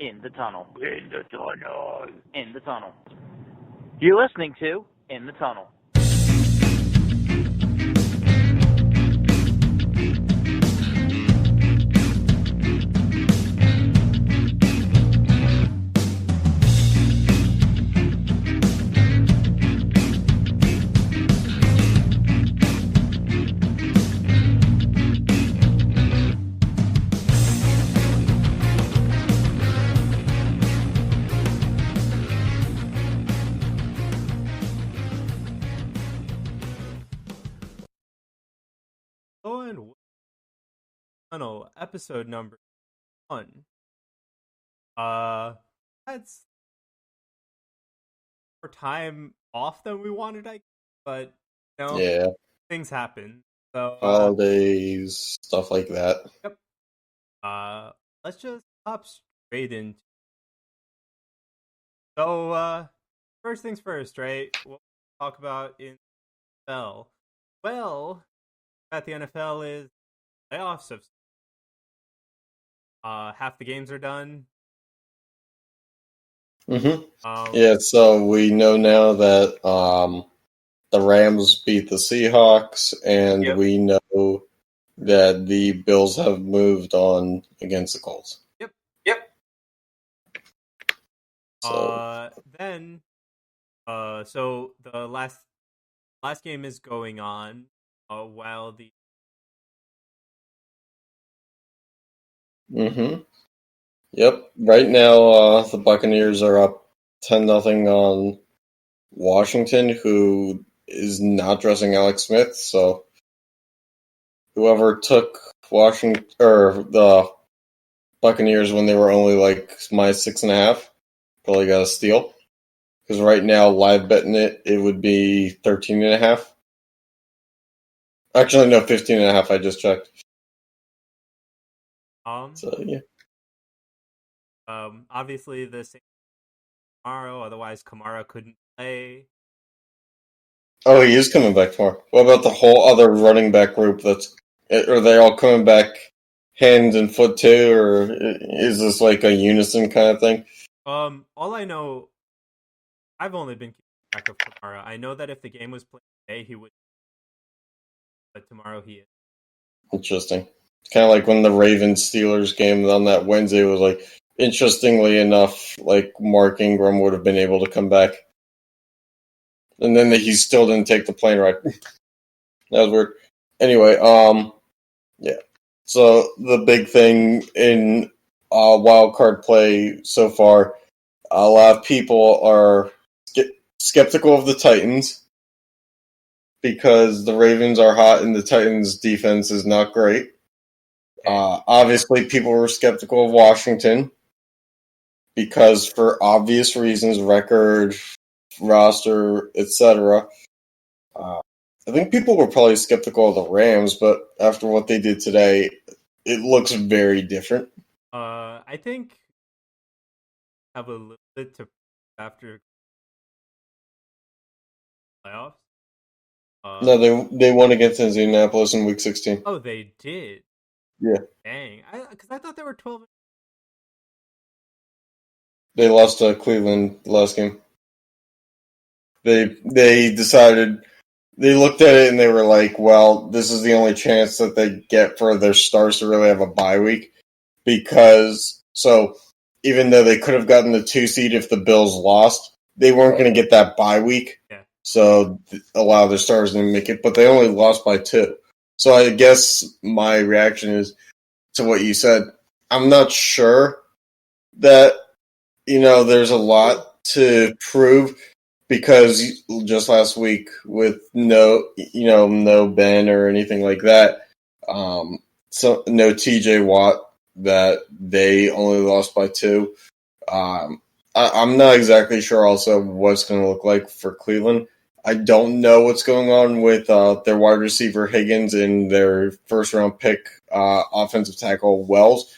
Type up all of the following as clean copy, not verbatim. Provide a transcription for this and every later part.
In the tunnel. In the tunnel. In the tunnel. You're listening to In the Tunnel. Tunnel, episode number 1. That's more time off than we wanted, but yeah, things happen. So holidays, stuff like that. Yep. Let's just hop straight into. So, first things first, right? What we'll talk about in the NFL. Well, at the NFL is playoffs of. Half the games are done. Yeah, so we know now that the Rams beat the Seahawks, and we know that the Bills have moved on against the Colts. Yep. So So the last game is going on while the. Yep. Right now, the Buccaneers are up 10-0 on Washington, who is not dressing Alex Smith. So whoever took Washington or the Buccaneers when they were only like -6.5 probably got a steal. Because right now, live betting it would be 13.5. Actually, no, 15.5. I just checked. So yeah. Obviously the same tomorrow. Otherwise, Kamara couldn't play. Oh, he is coming back tomorrow. What about the whole other running back group? Are they all coming back hand and foot too, or is this like a unison kind of thing? All I know, I've only been keeping track of Kamara. I know that if the game was played today, he would. But tomorrow he is. Interesting. Kind of like when the Ravens-Steelers game on that Wednesday was like, interestingly enough, like Mark Ingram would have been able to come back. And then he still didn't take the plane ride. That was weird. Anyway, yeah. So the big thing in wild card play so far, a lot of people are skeptical of the Titans because the Ravens are hot and the Titans' defense is not great. Obviously, people were skeptical of Washington because, for obvious reasons, record, roster, etc. I think people were probably skeptical of the Rams, but after what they did today, it looks very different. I think have a little bit to after playoffs. No, they won against Indianapolis in Week 16. Oh, they did. Yeah. Dang, because I thought they were 12. They lost to Cleveland last game. They decided, they looked at it and they were like, well, this is the only chance that they get for their stars to really have a bye week. Because, so, even though they could have gotten the 2 seed if the Bills lost, they weren't going to get that bye week. Yeah. So, a lot of their stars didn't make it, but they only lost by 2. So, I guess my reaction is to what you said. I'm not sure that, there's a lot to prove because just last week with no Ben or anything like that, so no TJ Watt, that they only lost by 2. I'm not exactly sure also what's going to look like for Cleveland. I don't know what's going on with their wide receiver Higgins and their first-round pick offensive tackle Wells.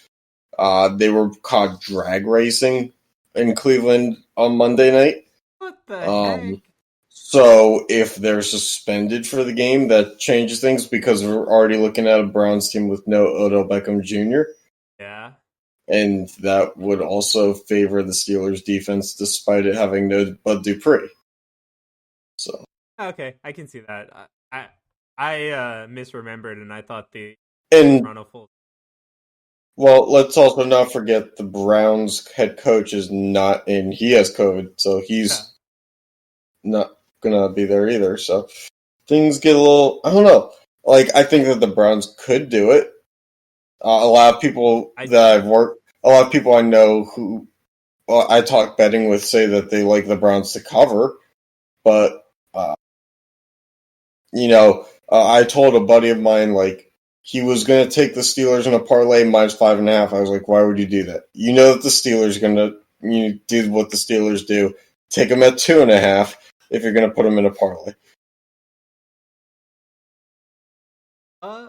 They were caught drag racing in Cleveland on Monday night. What the heck? So if they're suspended for the game, that changes things because we're already looking at a Browns team with no Odell Beckham Jr. Yeah. and that would also favor the Steelers' defense, despite it having no Bud Dupree. So Okay, I can see that. I misremembered, and I thought the and run of full. well, let's also not forget the Browns head coach is not in. He has COVID, so he's not gonna be there either. So things get a little. I don't know. Like, I think that the Browns could do it. A lot of people that I've worked, a lot of people I know who I talk betting with say that they like the Browns to cover, but I told a buddy of mine like he was going to take the Steelers in a parlay minus 5.5. I was like, why would you do that? You know that the Steelers are going to do what the Steelers do. Take them at 2.5 if you're going to put them in a parlay.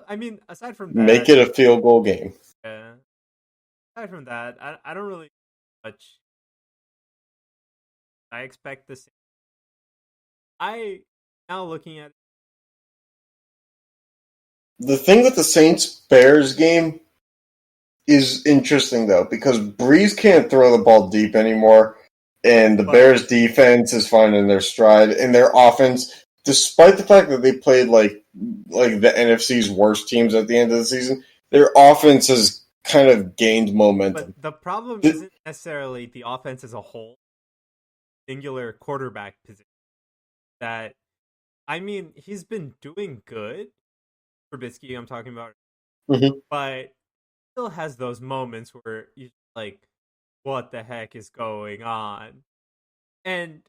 I mean, aside from that, make it a field goal game. Aside from that, I don't really much. I expect the same. I now looking at the thing with the Saints-Bears game is interesting, though, because Breeze can't throw the ball deep anymore, and the Bears' defense is finding their stride, and their offense, despite the fact that they played like the NFC's worst teams at the end of the season, their offense has kind of gained momentum. But the problem isn't necessarily the offense as a whole, singular quarterback position. That, I mean, he's been doing good. Trubisky, I'm talking about, but still has those moments where you're like, what the heck is going on? And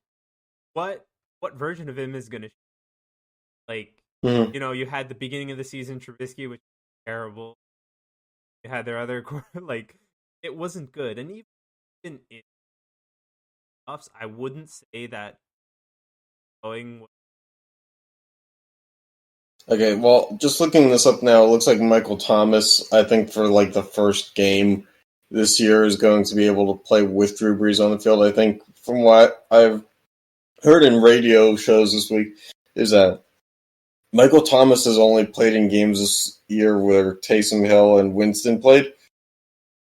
what version of him is gonna you had the beginning of the season Trubisky, which was terrible. You had their other it wasn't good, and even in playoffs, I wouldn't say that going. Okay, well, just looking this up now, it looks like Michael Thomas, I think for like the first game this year, is going to be able to play with Drew Brees on the field. I think from what I've heard in radio shows this week is that Michael Thomas has only played in games this year where Taysom Hill and Winston played.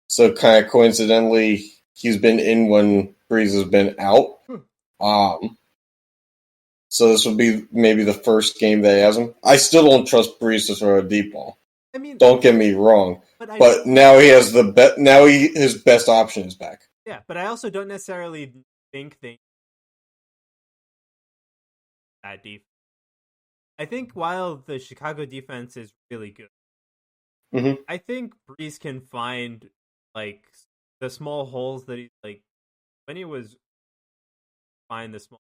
So kind of coincidentally, he's been in when Brees has been out. So this would be maybe the first game that he has him. I still don't trust Brees to throw a deep ball. I mean, don't get me wrong, but now he has his best option is back. Yeah, but I also don't necessarily think that defense. I think while the Chicago defense is really good, I think Brees can find like the small holes that he when he was find the small.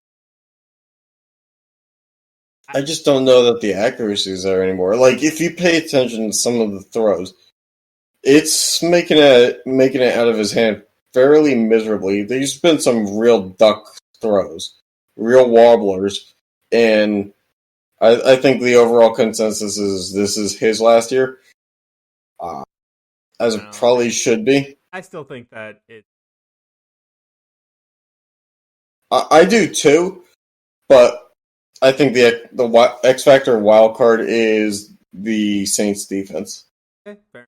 I just don't know that the accuracy is there anymore. Like, if you pay attention to some of the throws, it's making it out of his hand fairly miserably. There's been some real duck throws, real wobblers, and I think the overall consensus is this is his last year, as it probably should be. I still think that it. I do too, but I think the X Factor wild card is the Saints defense. Okay, fair.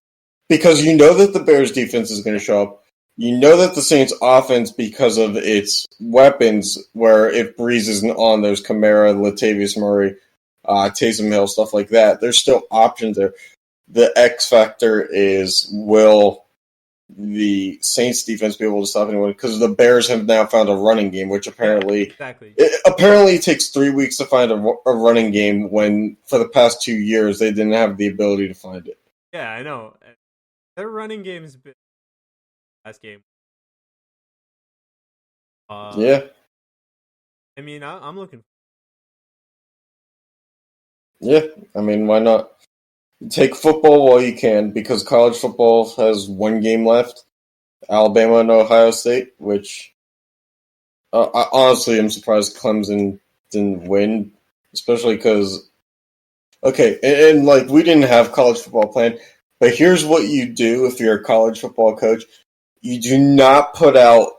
Because you know that the Bears defense is going to show up. You know that the Saints offense, because of its weapons, where if Breeze isn't on, there's Kamara, Latavius Murray, Taysom Hill, stuff like that. There's still options there. The X Factor is, will the Saints defense be able to stop anyone? Because the Bears have now found a running game, which apparently it takes 3 weeks to find a running game when for the past 2 years they didn't have the ability to find it. Yeah, I know. Their running game's been last game. Yeah. I mean, I'm looking. Yeah, I mean, why not? Take football while you can, because college football has one game left. Alabama and Ohio State, which I honestly am surprised Clemson didn't win, especially because, okay, and like we didn't have college football planned, but here's what you do if you're a college football coach. You do not put out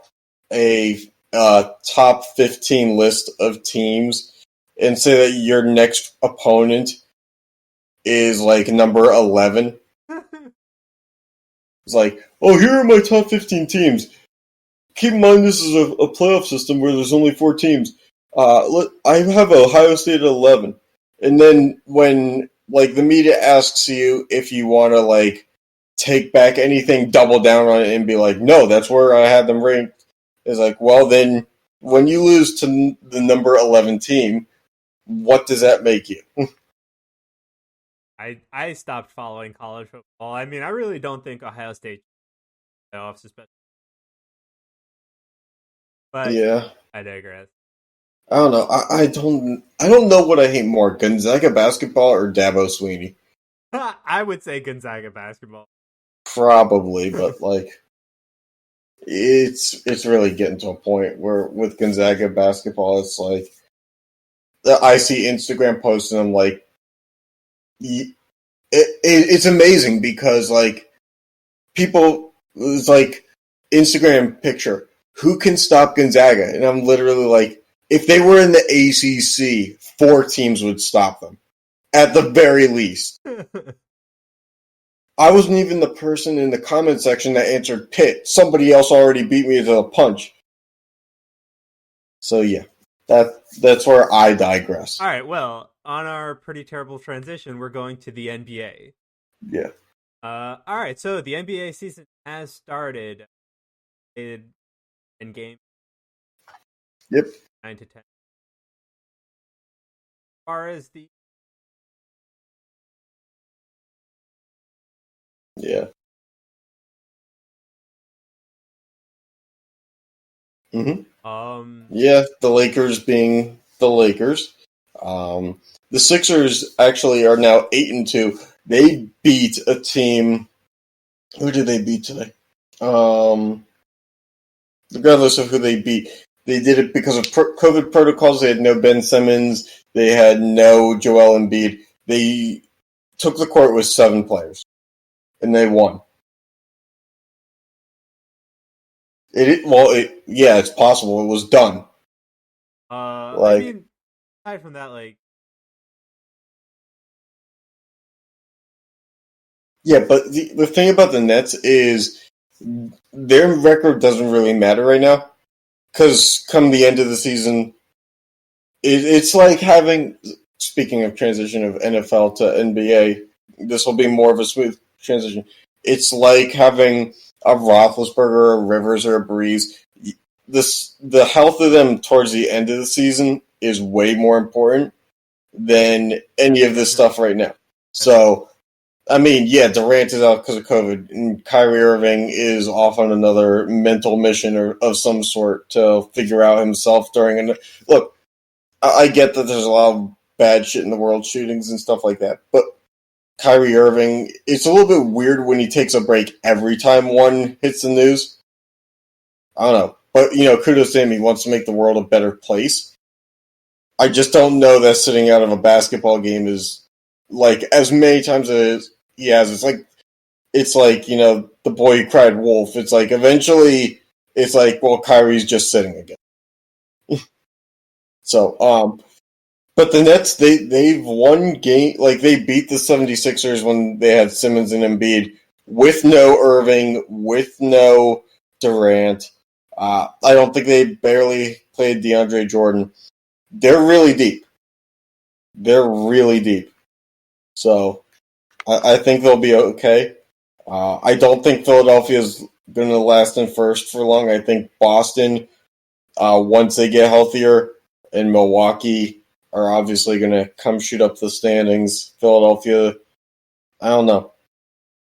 a top 15 list of teams and say that your next opponent is like number 11. It's like, oh, here are my top 15 teams. Keep in mind this is a playoff system where there's only 4 teams. I have Ohio State at 11. And then when like the media asks you if you want to like take back anything, double down on it and be like, no, that's where I had them ranked. It's like, well, then when you lose to the number 11 team, what does that make you? I stopped following college football. I mean, I really don't think Ohio State playoffs, especially. But Yeah. I digress. I don't know. I don't know what I hate more, Gonzaga basketball or Dabo Sweeney. I would say Gonzaga basketball. Probably, but like it's really getting to a point where with Gonzaga basketball, it's like I see Instagram posts and I'm like, it's amazing because like people, it's like Instagram picture, who can stop Gonzaga? And I'm literally like, if they were in the ACC, 4 teams would stop them at the very least. I wasn't even the person in the comment section that answered Pitt. Somebody else already beat me to the punch. So yeah, that's where I digress. All right, well, on our pretty terrible transition, we're going to the NBA. Yeah. All right, so the NBA season has started. In game. Yep. 9 to 10. As far as the Yeah. Yeah, the Lakers being the Lakers. The Sixers actually are now 8-2. They beat a team. Who did they beat today? Regardless of who they beat, they did it because of COVID protocols. They had no Ben Simmons. They had no Joel Embiid. They took the court with 7 players, and they won. Yeah, it's possible. It was done. I mean, aside from that, like, yeah, but the thing about the Nets is their record doesn't really matter right now because come the end of the season, it's like having. Speaking of transition of NFL to NBA, this will be more of a smooth transition. It's like having a Roethlisberger, a Rivers, or a Breeze. The health of them towards the end of the season is way more important than any of this stuff right now. So, I mean, yeah, Durant is out because of COVID, and Kyrie Irving is off on another mental mission of some sort to figure out himself during. Look, I get that there's a lot of bad shit in the world, shootings and stuff like that, but Kyrie Irving, it's a little bit weird when he takes a break every time one hits the news. I don't know. But, kudos to him. He wants to make the world a better place. I just don't know that sitting out of a basketball game is, like, as many times as he has. It's like, the boy who cried wolf. It's like, eventually, it's like, well, Kyrie's just sitting again. So, but the Nets, they've won game, like, they beat the 76ers when they had Simmons and Embiid with no Irving, with no Durant. I don't think they barely played DeAndre Jordan. They're really deep. They're really deep. So I think they'll be okay. I don't think Philadelphia is going to last in first for long. I think Boston, once they get healthier, and Milwaukee are obviously going to come shoot up the standings. Philadelphia, I don't know.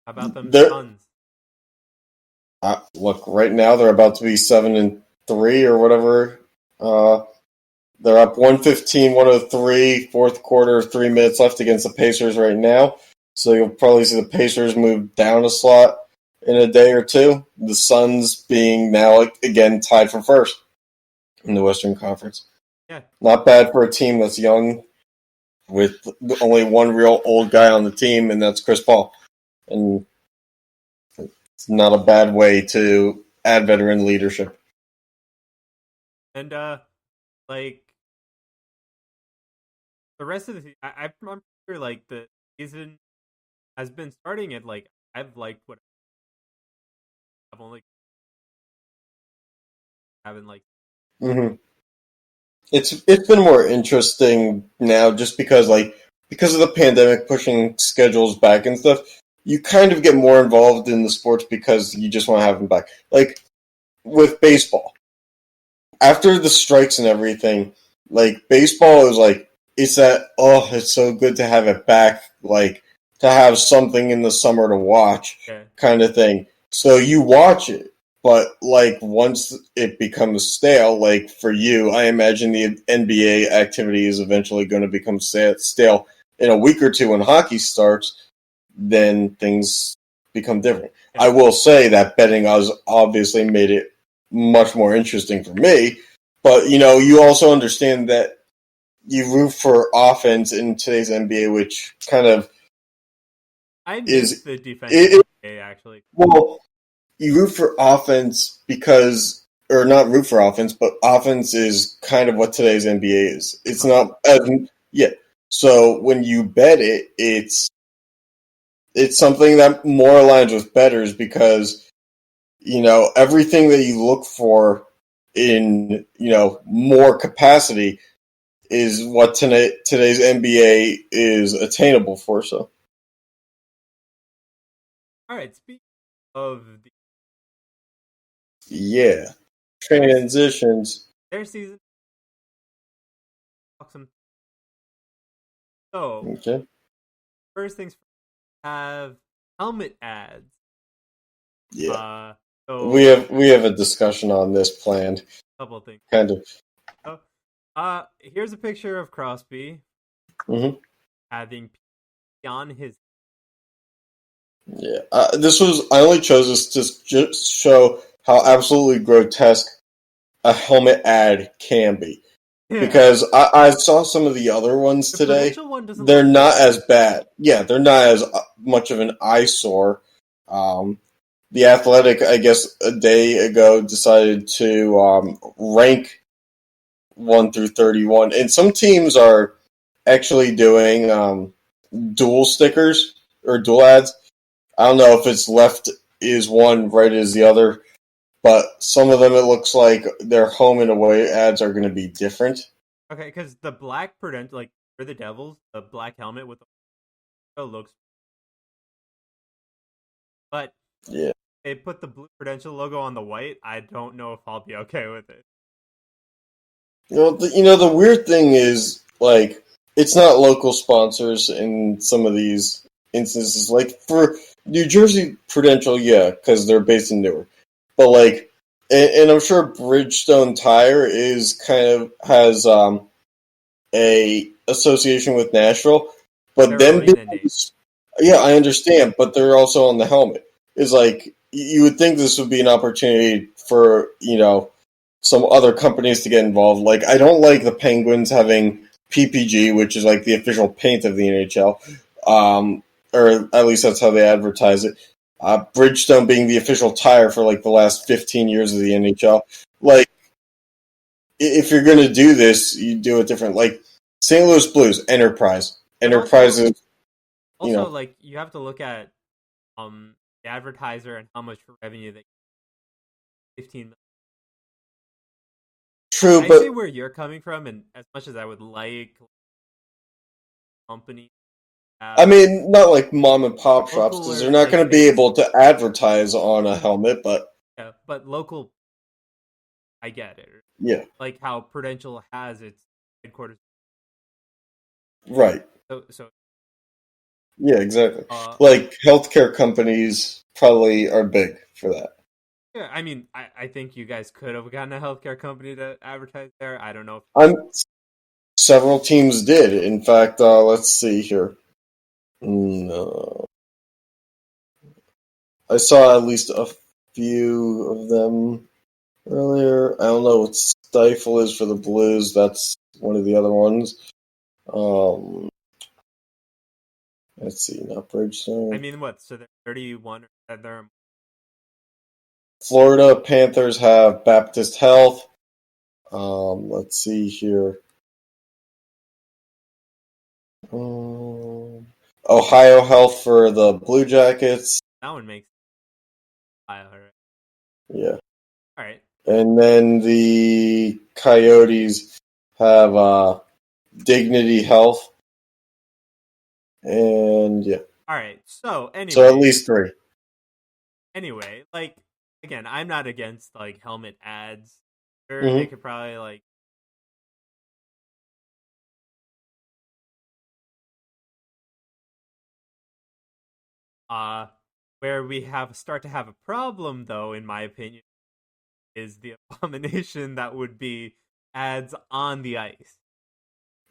How about them Suns? Look, right now they're about to be 7-3 or whatever. They're up 115-103, fourth quarter, 3 minutes left against the Pacers right now. So you'll probably see the Pacers move down a slot in a day or two. The Suns being now, again, tied for first in the Western Conference. Yeah. Not bad for a team that's young with only one real old guy on the team, and that's Chris Paul. And it's not a bad way to add veteran leadership. And, like, the rest of the season, I'm sure, like, the season has been starting at, like, I've liked what I've only haven't like. Hmm. It's been more interesting now, just because of the pandemic pushing schedules back and stuff. You kind of get more involved in the sports because you just want to have them back. Like with baseball, after the strikes and everything, like baseball is like it's so good to have it back, like to have something in the summer to watch, Yeah. kind of thing. So you watch it, but like once it becomes stale, like for you, I imagine the NBA activity is eventually going to become stale in a week or two when hockey starts. Then things become different. Yeah. I will say that betting has obviously made it much more interesting for me, but you also understand that you root for offense in today's NBA, which kind of I miss is the defensive NBA actually. well, you root for offense because, or not root for offense, but offense is kind of what today's NBA is. It's not as yeah. So when you bet it, it's something that more aligns with bettors because everything that you look for in more capacity is what today's NBA is attainable for. So All right, speaking of yeah, transitions. their season, some. So Okay, first things first, have helmet ads. yeah, So we have a discussion on this planned. a couple of things. Kind of. So, here's a picture of Crosby Hmm. having pee on his. Yeah, I only chose this to just show how absolutely grotesque a helmet ad can be. Yeah. Because I saw some of the other ones The today. Prudential one doesn't. They're look not bad. as bad. Yeah, they're not as much of an eyesore. The Athletic, I guess, a day ago decided to rank 1 through 31, and some teams are actually doing dual stickers or dual ads. I don't know if it's left is one, right is the other, but some of them it looks like their home and away ads are going to be different. Okay, because the black Prudential, like for the Devils, the black helmet with the looks, but Yeah. they put the blue Prudential logo on the white. I don't know if I'll be okay with it. The weird thing is, like, it's not local sponsors in some of these instances. Like, for New Jersey Prudential, yeah, because they're based in Newark. But, like, and I'm sure Bridgestone Tire is kind of has a association with Nashville. But They're them arena name. yeah, I understand, but they're also on the helmet. It's like, you would think this would be an opportunity for, some other companies to get involved. Like, I don't like the Penguins having PPG, which is like the official paint of the NHL, or at least that's how they advertise it. Bridgestone being the official tire for like the last 15 years of the NHL. Like, if you're going to do this, you do it different. Like, St. Louis Blues, Enterprise. But Enterprise is, also, like you have to look at the advertiser and how much revenue they 15 million. true, I but see where you're coming from, and as much as I would like company, I mean, not like mom and pop shops, local because or they're not like going to be able to advertise on a helmet, but yeah, but local, I get it. yeah, Like how Prudential has its headquarters. right. So Yeah, exactly. uh, Like, healthcare companies probably are big for that. yeah, I mean, I think you guys could have gotten a healthcare company to advertise there. I don't know. I'm Several teams did. In fact, let's see here. No, I saw at least a few of them earlier. I don't know what Stifle is for the Blues. That's one of the other ones. Um, let's see, not I Bridgestone. mean, what? So they're 31, or they're Florida Panthers have Baptist Health. Let's see here. Ohio Health for the Blue Jackets. that one makes. Alright. Yeah. All right. And then the Coyotes have Dignity Health. And yeah. All right. So So at anyway, least 3. like again, I'm not against like helmet ads. Sure, they Mm-hmm. could probably like where we start to have a problem though, in my opinion, is the abomination that would be ads on the ice.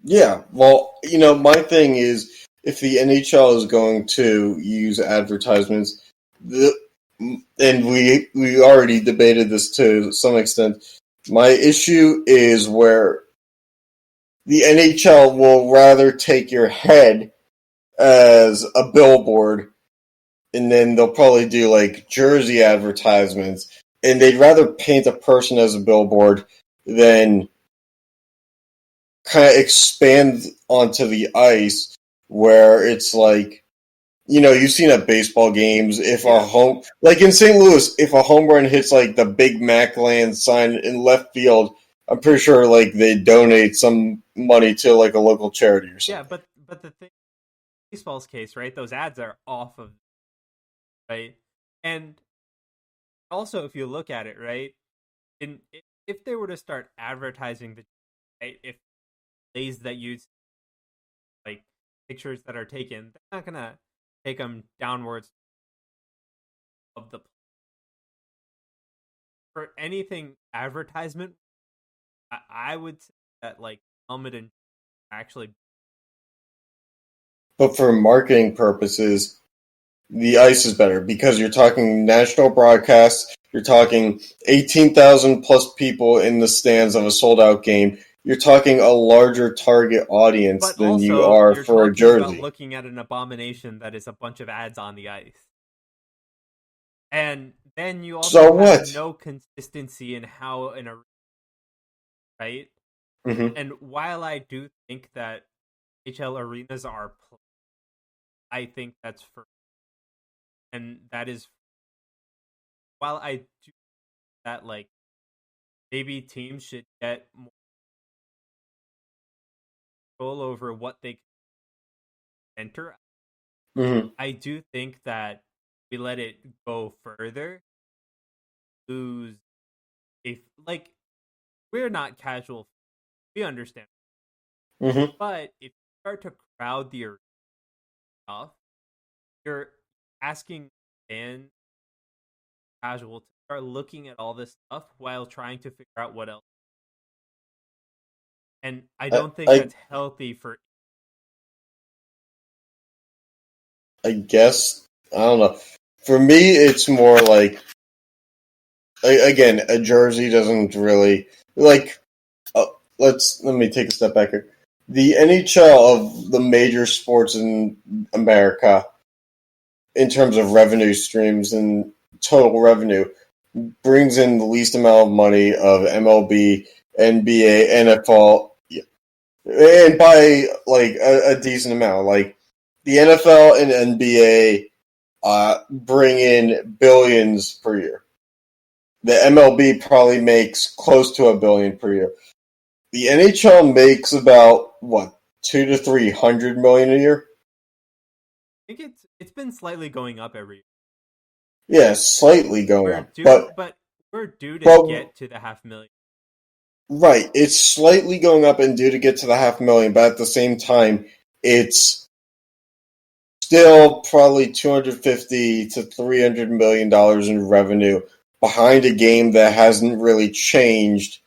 Yeah. Well, my thing is if the NHL is going to use advertisements, and we already debated this to some extent. My issue is where the NHL will rather take your head as a billboard, and then they'll probably do like jersey advertisements, and they'd rather paint a person as a billboard than kind of expand onto the ice where it's like, you've seen at baseball games, if a home, like in St. Louis, if a home run hits like the Big Mac Land sign in left field, I'm pretty sure like they donate some money to like a local charity or something. Yeah, but the thing, baseball's case, right? Those ads are off of, right? And also, if you look at it, right, if they were to start advertising right, if plays that use like pictures that are taken, they're not gonna take them downwards of the for anything advertisement. I would say that like helmet and actually, But for marketing purposes, the ice is better because you're talking national broadcasts, you're talking 18,000 plus people in the stands of a sold out game. You're talking a larger target audience but than you also are you're for a talking about jersey. looking at an abomination that is a bunch of ads on the ice. And then you also So have what? no consistency in how in a right. Mm-hmm. And while I do think that HL arenas are, I think that's for, and that is while I do that like maybe teams should get more control over what they can enter. Mm-hmm. I do think that we let it go further, lose if like we're not casual, we understand. Mm-hmm. But if you start to crowd the arena enough, you're asking fans casual to start looking at all this stuff while trying to figure out what else. And I don't think I that's healthy for. I guess I don't know. For me, it's more like again, a jersey doesn't really like. Let me take a step back here. The NHL of the major sports in America, in terms of revenue streams and total revenue, brings in the least amount of money of MLB, NBA, NFL, and by like a decent amount. Like the NFL and NBA bring in billions per year. The MLB probably makes close to $1 billion per year. The NHL makes about what 200 to 300 million a year. I think it's been slightly going up every year. Yeah, slightly going We're up, due, but we're due to but get to the 500,000. right, it's slightly going up and due to get to the 500,000, but at the same time, it's still probably 250 to 300 million dollars in revenue behind a game that hasn't really changed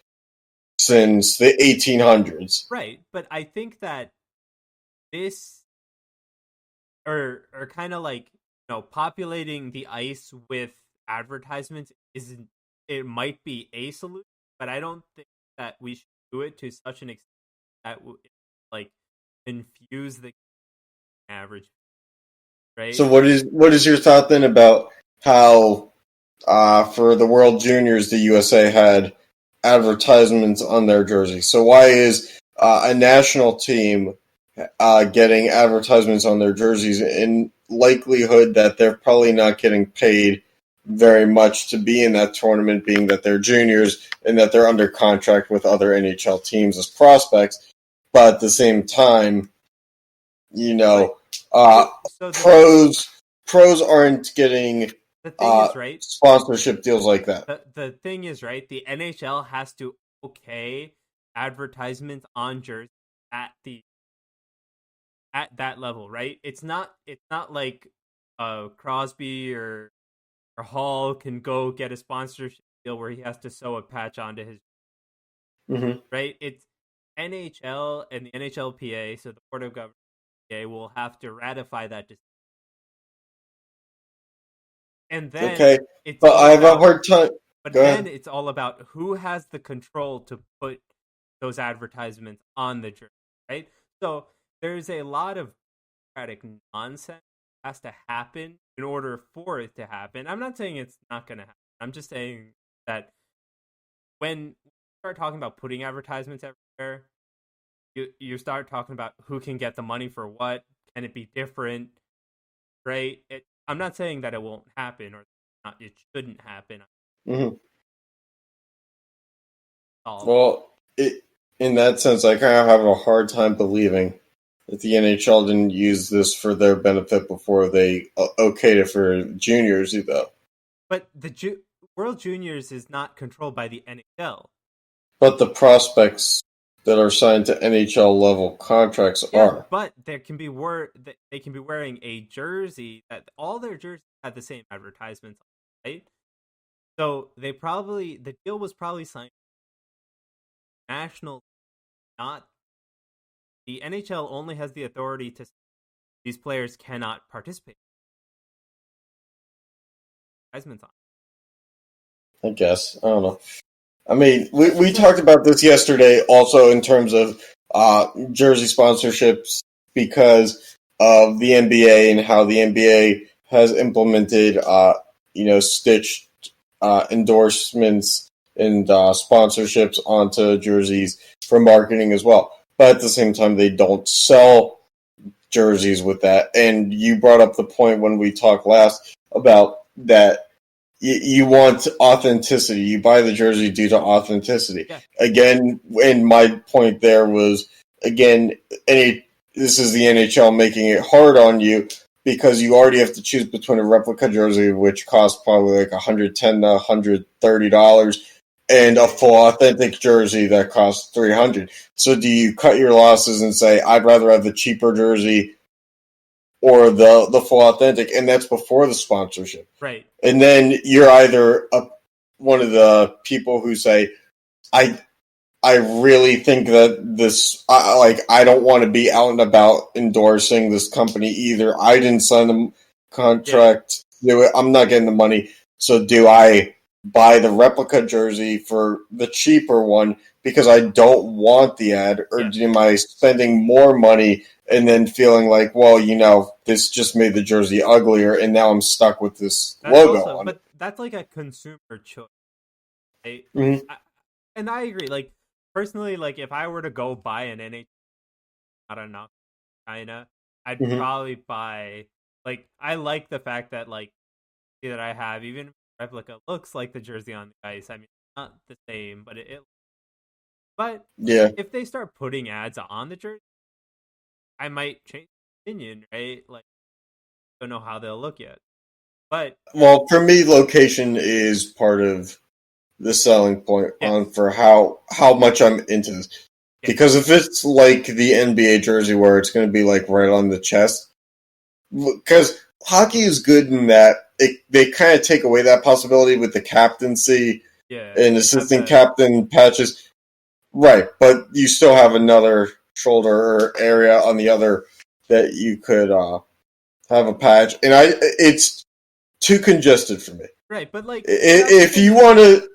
since the 1800s. Right, but I think that this or kind of like populating the ice with advertisements isn't, it might be a solution, but I don't think that we should do it to such an extent that like infuse the average, right? So what is your thought then about how for the World Juniors the USA had advertisements on their jersey? So why is a national team getting advertisements on their jerseys in likelihood that they're probably not getting paid very much to be in that tournament, being that they're juniors and that they're under contract with other NHL teams as prospects. But at the same time, pros aren't getting the thing is, right, sponsorship deals like that. The thing is, right, the NHL has to okay advertisements on jerseys at that level, right? It's not like Crosby or Hall can go get a sponsorship deal where he has to sew a patch onto his right. It's NHL and the NHLPA, so the Board of Governors will have to ratify that decision. And then but I have a hard time. But then it's all about who has the control to put those advertisements on the jersey, right? So there's a lot of bureaucratic nonsense that has to happen in order for it to happen. I'm not saying it's not going to happen. I'm just saying that when you start talking about putting advertisements everywhere, you start talking about who can get the money for what. Can it be different, right? I'm not saying that it won't happen or not, it shouldn't happen. Mm-hmm. Well, in that sense, I kind of have a hard time believing that the NHL didn't use this for their benefit before they okayed it for juniors, though. But the World Juniors is not controlled by the NHL. But the prospects that are signed to NHL level contracts are. But they can be wearing a jersey that all their jerseys had the same advertisements, right? So the deal was probably signed national, not the NHL only has the authority to these players cannot participate. Advertisements on. I guess. I don't know. I mean, we talked about this yesterday also in terms of jersey sponsorships because of the NBA and how the NBA has implemented, stitched endorsements and sponsorships onto jerseys for marketing as well. But at the same time, they don't sell jerseys with that. And you brought up the point when we talked last about that you want authenticity. You buy the jersey due to authenticity. Yeah. Again, and my point there was, this is the NHL making it hard on you because you already have to choose between a replica jersey, which costs probably like $110 to $130, and a full authentic jersey that costs $300. So do you cut your losses and say, I'd rather have the cheaper jersey or the full authentic, and that's before the sponsorship. Right. And then you're either one of the people who say, I really think that this, I don't want to be out and about endorsing this company either. I didn't sign the contract. Yeah. I'm not getting the money. So do I buy the replica jersey for the cheaper one because I don't want the ad, or am I spending more money and then feeling like, well, this just made the jersey uglier, and now I'm stuck with this logo on it. But that's like a consumer choice, right? Mm-hmm. And I agree. Like, personally, like, if I were to go buy an NHL, I don't know, China, I'd probably buy, like, I like the fact that, like, that I have, even replica looks like the jersey on the ice. I mean, it's not the same, but but if they start putting ads on the jersey, I might change my opinion, right? Like, don't know how they'll look yet. But well, for me, location is part of the selling point for how much I'm into this. Yeah. Because if it's like the NBA jersey where it's going to be like right on the chest, because hockey is good in that they kind of take away that possibility with the captaincy and assistant captain patches. Right, but you still have another shoulder area on the other that you could have a patch, and it's too congested for me. Right, but like if you want to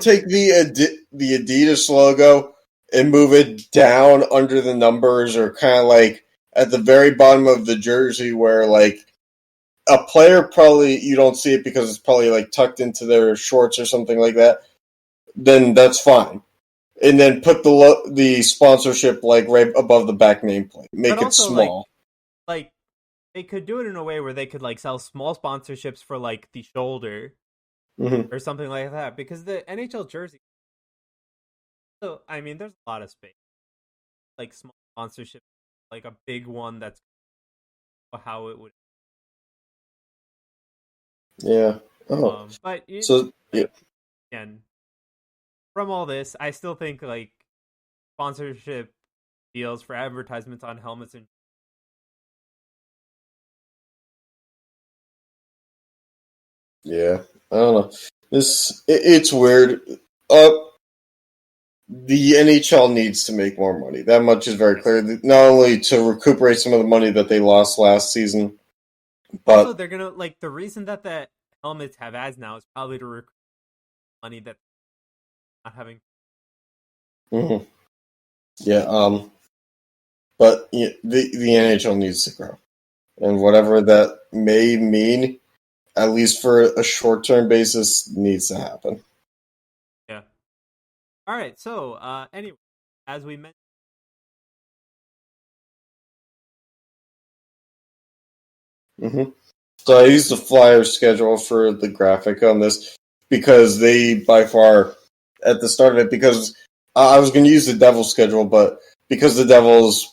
take the Adidas logo and move it down under the numbers, or kind of like at the very bottom of the jersey where like a player probably you don't see it because it's probably like tucked into their shorts or something like that, then that's fine. And then put the sponsorship like right above the back nameplate. Make it small. Like they could do it in a way where they could like sell small sponsorships for like the shoulder Mm-hmm. or something like that, because the NHL jersey. So I mean, there's a lot of space, like small sponsorship, like a big one that's how it would. Yeah. Oh, But so yeah. again, from all this, I still think like sponsorship deals for advertisements on helmets and Yeah, I don't know. It's weird. Uh, the NHL needs to make more money. That much is very clear. Not only to recuperate some of the money that they lost last season, also but they're gonna like the reason that the helmets have ads now is probably to recoup money that not having. mhm. Yeah. But yeah, the NHL needs to grow, and whatever that may mean, at least for a short term basis, needs to happen. Yeah. All right. So anyway, as we mentioned. Hmm. So I used the Flyers schedule for the graphic on this because they by far at the start of it, because I was going to use the Devils schedule, but because the Devils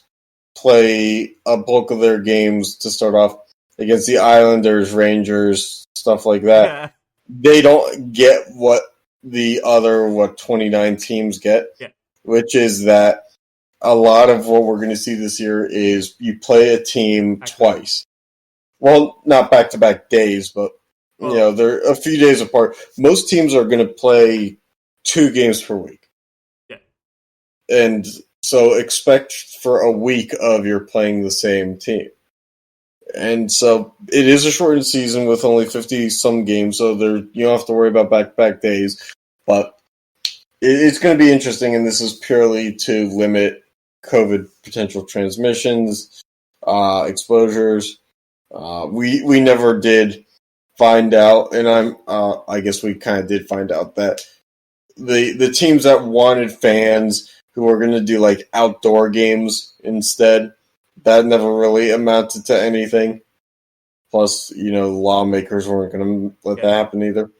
play a bulk of their games to start off against the Islanders, Rangers, stuff like that, Yeah. they don't get what the other 29 teams get, Yeah. which is that a lot of what we're going to see this year is you play a team twice. Well, not back-to-back days, but they're a few days apart. Most teams are going to play 2 games per week. Yeah. And so expect for a week of you're playing the same team. And so it is a shortened season with only 50-some games, so you don't have to worry about back-to-back days. But it's going to be interesting, and this is purely to limit COVID potential transmissions, exposures. We never did find out, and I guess we kind of did find out that the teams that wanted fans who were going to do like outdoor games instead, that never really amounted to anything. Plus, lawmakers weren't going to let that happen either.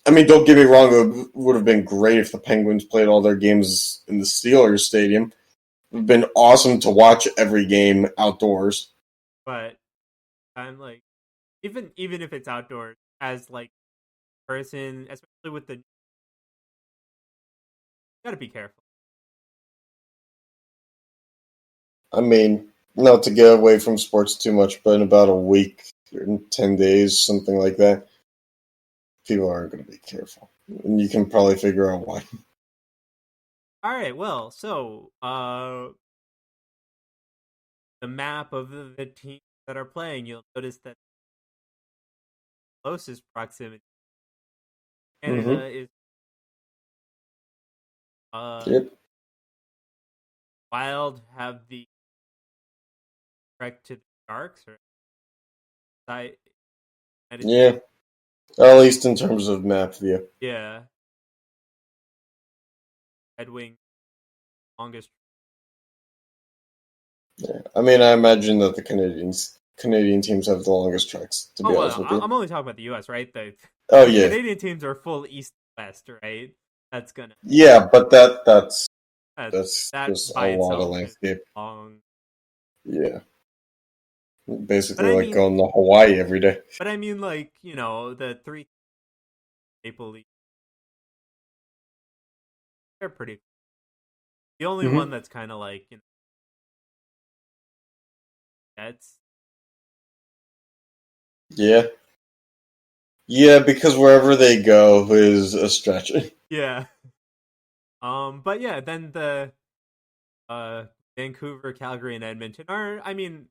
I mean, don't get me wrong, it would have been great if the Penguins played all their games in the Steelers stadium. It would have been awesome to watch every game outdoors. But I'm like, even if it's outdoors, as like person, especially with the, gotta be careful. I mean, not to get away from sports too much, but in about a week, in 10 days, something like that, people aren't going to be careful. And you can probably figure out why. All right. Well, so the map of the teams that are playing, you'll notice that closest proximity Canada is Yep. Wild have the trek to the Sharks, or Yeah. At least in terms of map view. Yeah. Red Wing longest. Yeah. I mean, I imagine that the Canadian teams have the longest treks, to be honest with you. I'm only talking about the U.S., right? The yeah. Canadian teams are full east-west, right? That's gonna. Yeah, but that's just by a lot of itself landscape. Long. Yeah. Basically, like going to Hawaii every day. But I mean, like, the 3 Maple Leafs, they're pretty. The only one that's kind of like, that's. Yeah. Yeah, because wherever they go is a stretch. Yeah. But yeah, then the Vancouver, Calgary, and Edmonton are, I mean,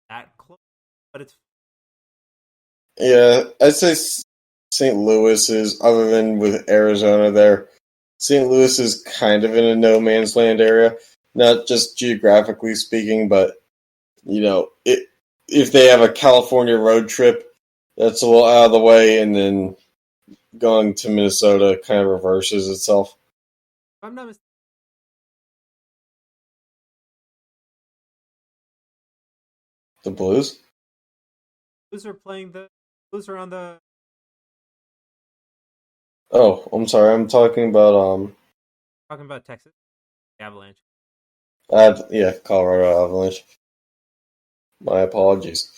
that close, but it's. Yeah, I'd say St. Louis is, other than with Arizona there, St. Louis is kind of in a no man's land area. Not just geographically speaking, but, if they have a California road trip, that's a little out of the way, and then going to Minnesota kind of reverses itself. I'm not mistaken. The Blues? Blues are playing the Blues are on the. Oh, I'm sorry. I'm talking about Talking about Texas Avalanche. yeah, Colorado Avalanche. My apologies.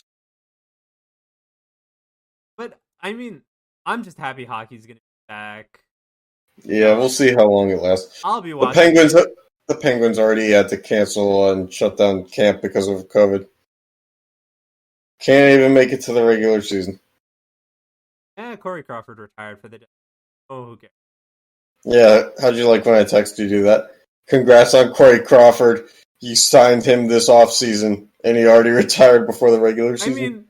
But I mean, I'm just happy hockey's gonna be back. Yeah, we'll see how long it lasts. I'll be The watching. Penguins already had to cancel and shut down camp because of COVID. Can't even make it to the regular season. Corey Crawford retired for the day. Oh, who cares? Yeah, how'd you like when I texted you do that? Congrats on Corey Crawford. You signed him this offseason, and he already retired before the regular I season. mean,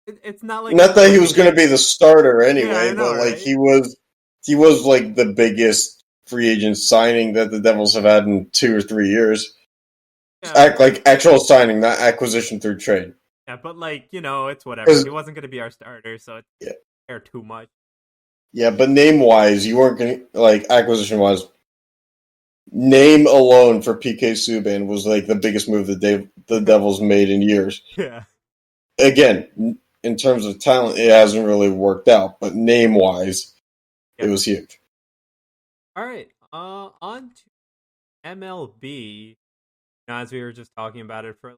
it's not like Not that he was going to be the starter Yeah, anyway, I know, but like right? he was like the biggest free agent signing that the Devils have had in 2 or 3 years. Yeah, Like actual signing, not acquisition through trade. yeah, but like it's whatever. He wasn't going to be our starter, so it's Yeah. care too much. Yeah, but name wise, you weren't going to like acquisition wise. Name alone for PK Subban was like the biggest move the Devils made in years. Yeah. Again, in terms of talent, it hasn't really worked out, but name wise, Yep. it was huge. All right. On to MLB. As we were just talking about it for,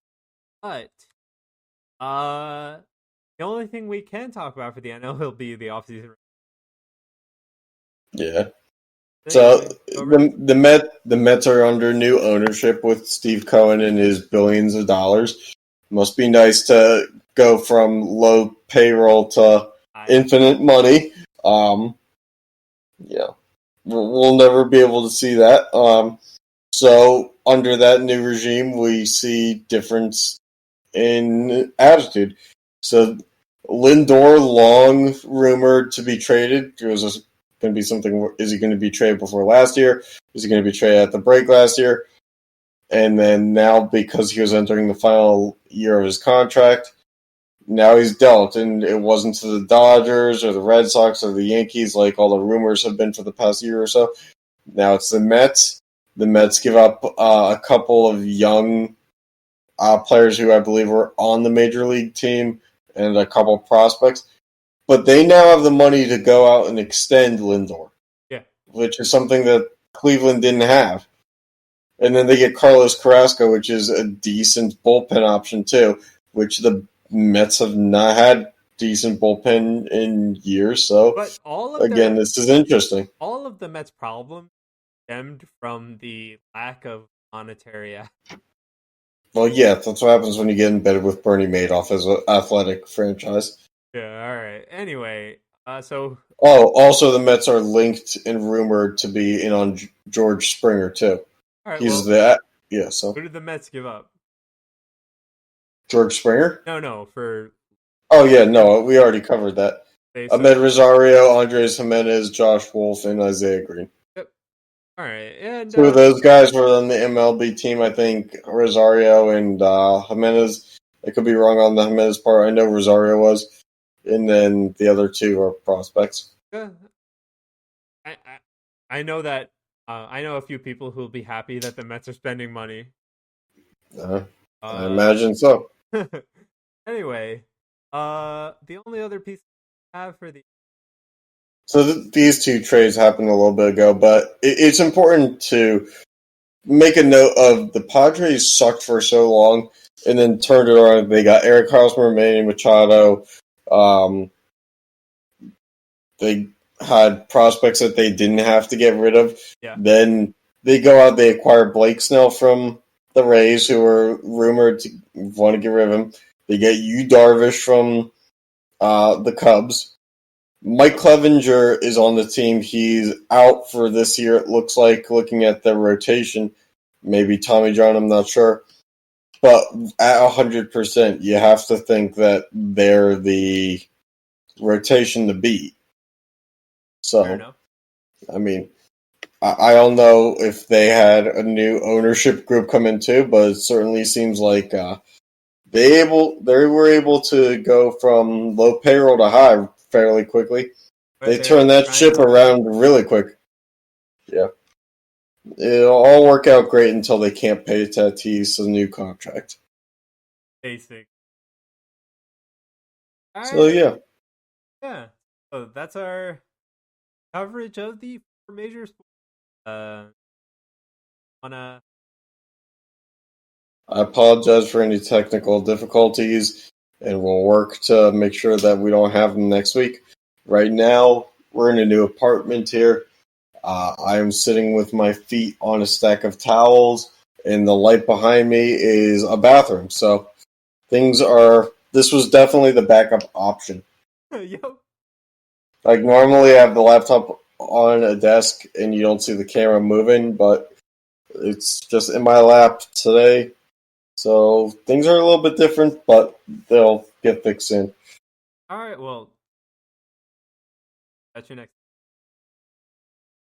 but the only thing we can talk about for the NL will be the offseason. Yeah. So the Mets are under new ownership with Steve Cohen and his billions of dollars. Must be nice to go from low payroll to infinite money. Yeah, we'll never be able to see that. So under that new regime, we see difference in attitude. So Lindor, long rumored to be traded. It was going to be something. Is he going to be traded before last year? Is he going to be traded at the break last year? And then now, because he was entering the final year of his contract, now he's dealt. And it wasn't to the Dodgers or the Red Sox or the Yankees like all the rumors have been for the past year or so. Now it's the Mets. The Mets give up a couple of young players who I believe were on the major league team and a couple of prospects. But they now have the money to go out and extend Lindor. Yeah. Which is something that Cleveland didn't have. And then they get Carlos Carrasco, which is a decent bullpen option too, which the Mets have not had decent bullpen in years. So, but this is interesting. All of the Mets' problems stemmed from the lack of monetary. Well, yeah, that's what happens when you get embedded with Bernie Madoff as an athletic franchise. Yeah, all right. Anyway, so... Oh, also the Mets are linked and rumored to be in on George Springer, too. All right, He's so... Who did the Mets give up? George Springer? No, for... Oh, yeah, no, we already covered that. Ahmed Rosario, Andres Jimenez, Josh Wolf, and Isaiah Green. Yep. All right, and... Two of those guys were on the MLB team, I think, Rosario and Jimenez. I could be wrong on the Jimenez part. I know Rosario was. And then the other two are prospects. I know that I know a few people who will be happy that the Mets are spending money. I imagine so. Anyway, the only other piece I have for the... So these two trades happened a little bit ago, but it's important to make a note of the Padres sucked for so long and then turned it around. They got Eric Hosmer, Manny Machado. They had prospects that they didn't have to get rid of. Yeah. Then they go out, they acquire Blake Snell from the Rays, who were rumored to want to get rid of him. They get Yu Darvish from the Cubs. Mike Clevenger is on the team. He's out for this year, it looks like, looking at the rotation. Maybe Tommy John, I'm not sure. But at 100%, you have to think that they're the rotation to beat. So, I mean, I don't know if they had a new ownership group come in too, but it certainly seems like they were able to go from low payroll to high fairly quickly. They turned that ship around really quick. Yeah. It'll all work out great until they can't pay Tatis a new contract. Basic. All So right. yeah, Yeah. So that's our coverage of the four major sports. Wanna I apologize for any technical difficulties, and we'll work to make sure that we don't have them next week. Right now, we're in a new apartment here. I am sitting with my feet on a stack of towels, and the light behind me is a bathroom. So things are. This was definitely the backup option. Yo. Like normally, I have the laptop on a desk, and you don't see the camera moving, but it's just in my lap today. So things are a little bit different, but they'll get fixed soon. All right. Well, catch you next.